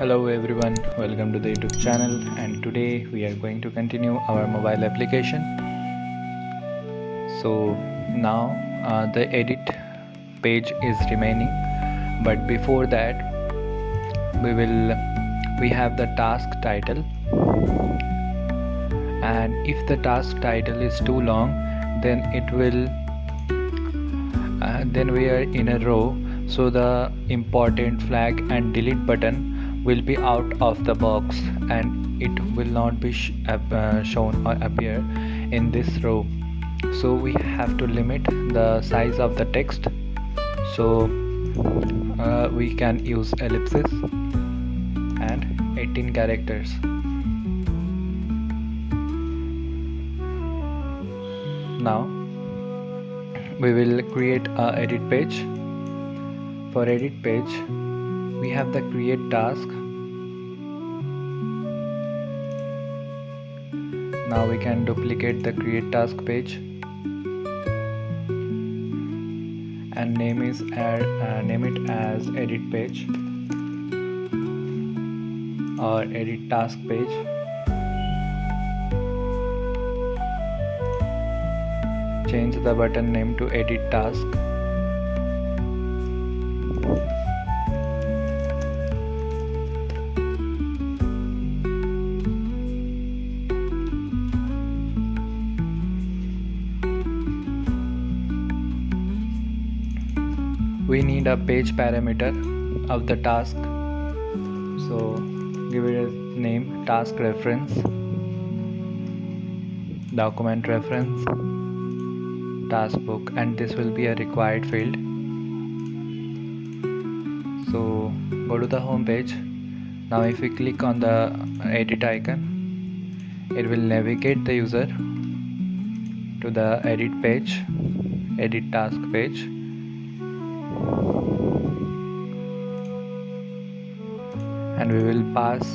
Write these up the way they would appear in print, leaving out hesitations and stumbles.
Hello everyone, welcome to the YouTube channel, and today we are going to continue our mobile application. So now the edit page is remaining, but before that we have the task title, and if the task title is too long, then it will then we are in a row, so the important flag and delete button will be out of the box and it will not be shown or appear in this row. So we have to limit the size of the text, so we can use ellipses and 18 characters. Now we will create a edit page. For edit page we have the create task. Now we can duplicate the create task page and name it as edit page or edit task page. Change the button name to edit task. We need a page parameter of the task, so give it a name, task reference, document reference, task book, and this will be a required field. So go to the home page. Now if we click on the edit icon, it will navigate the user to the edit page, edit task page. And we will pass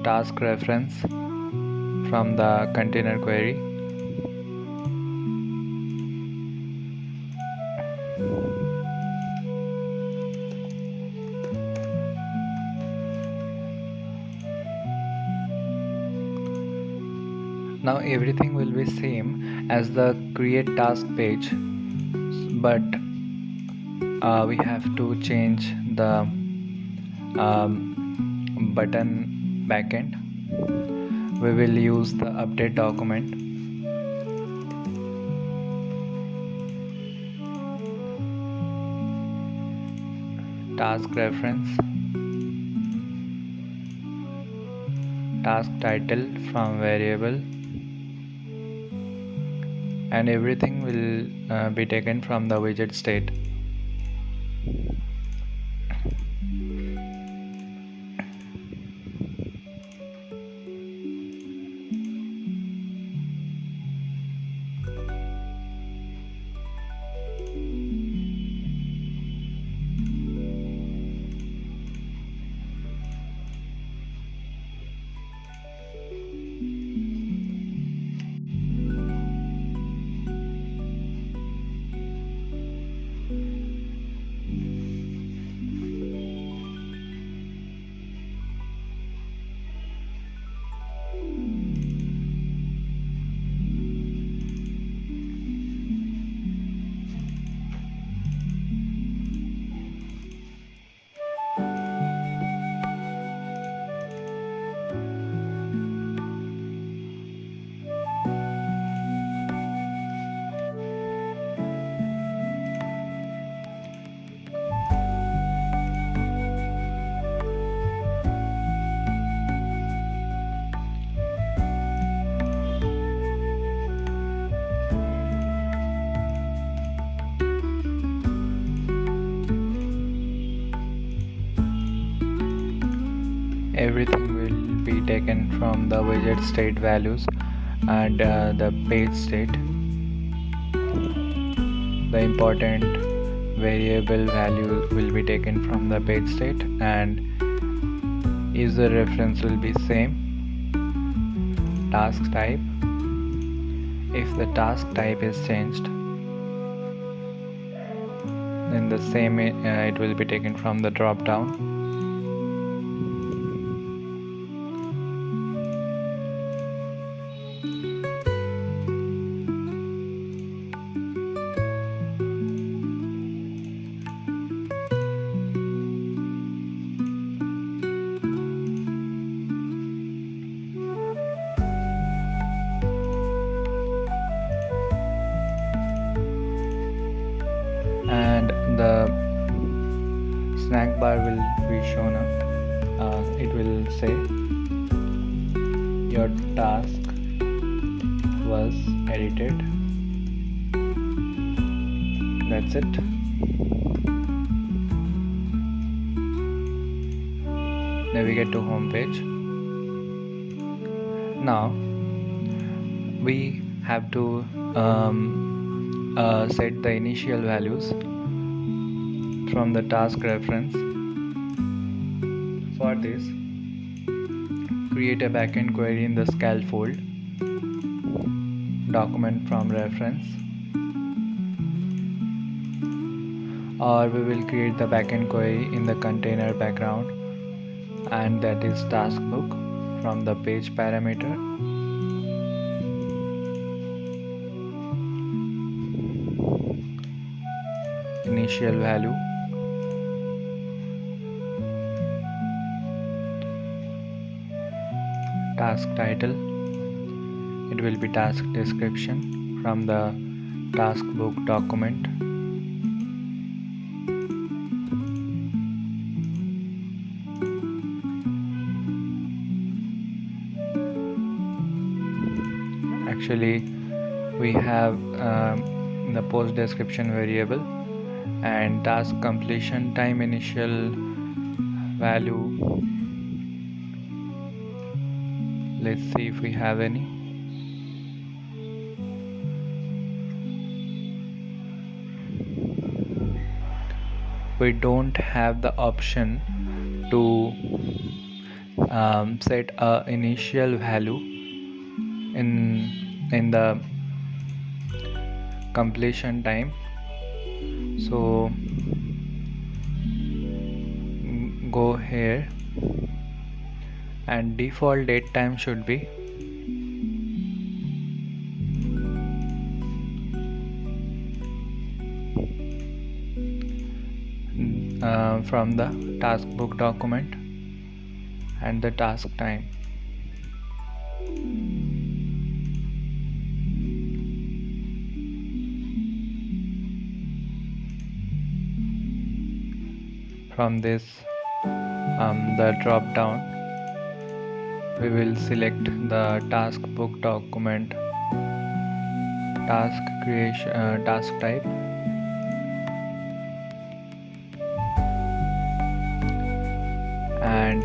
task reference from the container query. Now everything will be same as the create task page, but we have to change the button backend. We will use the update document. Task reference, task title from variable, and everything will be taken from the widget state. Everything will be taken from the widget state values and the page state. The important variable value will be taken from the page state, and user reference will be same. Task type, if the task type is changed, then the same it will be taken from the drop down. snack bar will be shown up. It will say your task was edited. That's it. Navigate to home page. Now we have to set the initial values from the task reference. For this, create a backend query in the scaffold document from reference, or we will create the backend query in the container background, and that is task book from the page parameter. Initial value, task title, it will be task description from the task book document. Actually, we have the post description variable and task completion time initial value. Let's see if we have any. We don't have the option to set a initial value in the completion time. So go here, and default date time should be from the task book document and the task time. From this the drop down, we will select the task book document task creation task type, and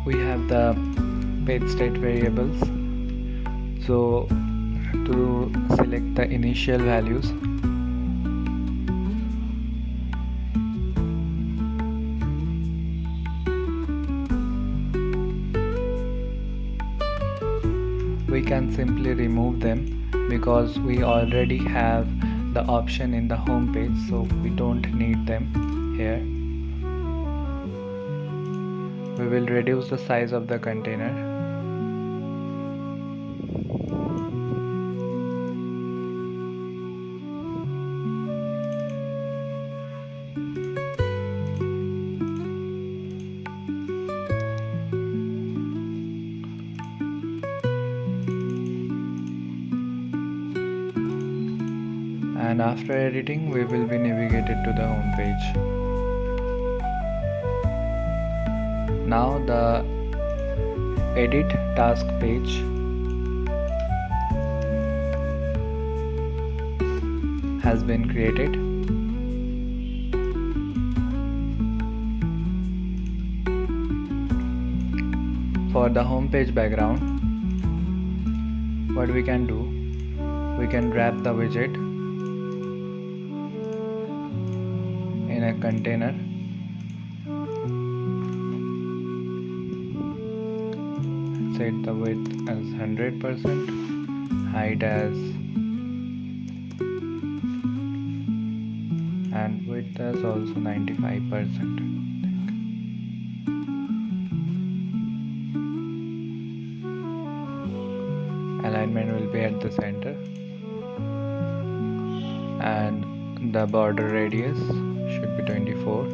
we have the page state variables. So to select the initial values, we can simply remove them because we already have the option in the home page, so we don't need them here. We will reduce the size of the container. And after editing, we will be navigated to the home page. Now the edit task page has been created. For the home page background, what we can do, we can wrap the widget in a container. Set the width as 100%, height as, and width as also 95%. Alignment will be at the center, and the border radius should be 24.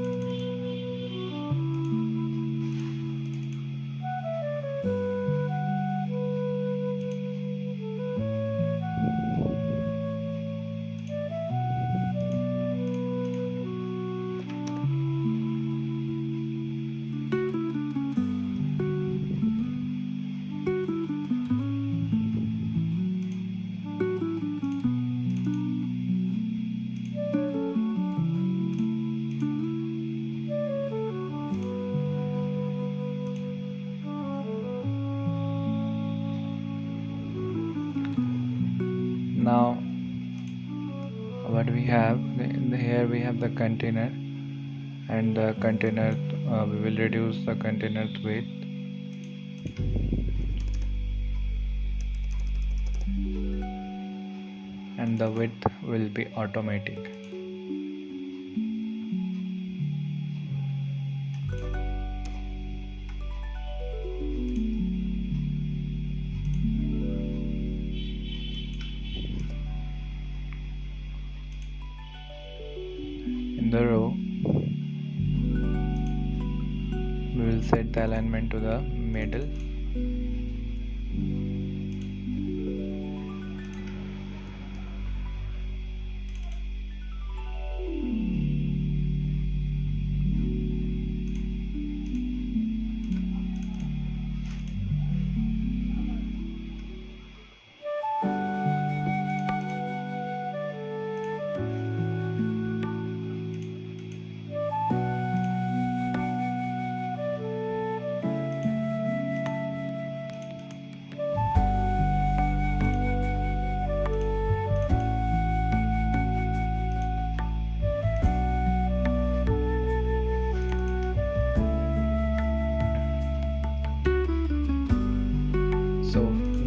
Now what we have here, we have the container, and the container we will reduce the container width, and the width will be automatic. In the row, we will set the alignment to the middle. So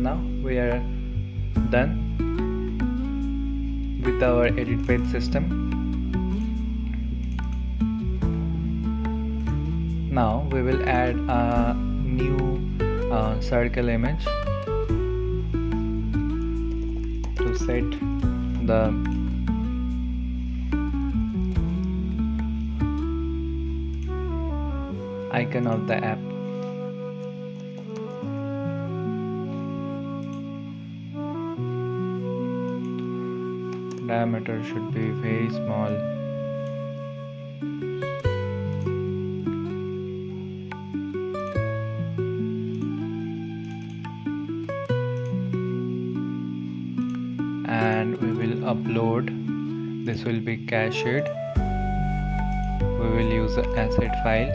now we are done with our edit page system. Now we will add a new circle image to set the icon of the app. Diameter should be very small. And we will upload. This will be cached. We will use the asset file.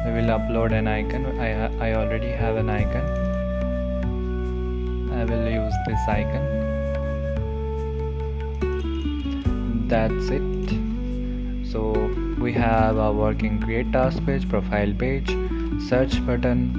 We will upload an icon. I already have an icon. I will use this icon. That's it. So we have a working create task page, profile page, search button,